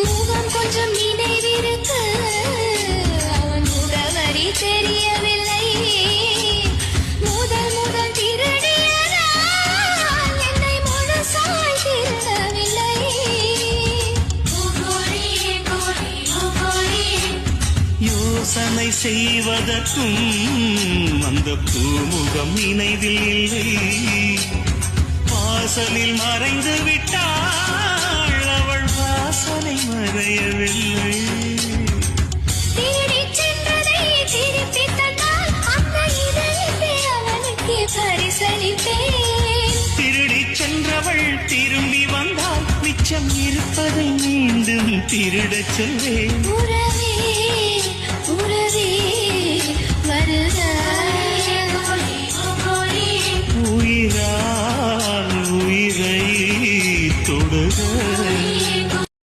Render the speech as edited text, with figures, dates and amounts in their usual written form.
முகம் கொஞ்சம் நினைவிருக்கு, அவன் முகவரி தெரியவில்லை. முதல் முதல் திருடியதால் என்னை முழுசாய் திருடவில்லை. யோசனை செய்வதற்கும் அந்த பூமுகம் நினைவில் இல்லை. வாசலில் மறைந்து விட்டாள், அவள் வாசனை மறையவில்லை. திருடி சென்றதை திருப்பி தந்தால் அந்த இதயத்தை அவனுக்கு பரிசளிப்பேன். திருடி சென்றவள் திரும்பி வந்தால் மிச்சம் இருப்பதை மீண்டும் திருடச் சொல்வேன்.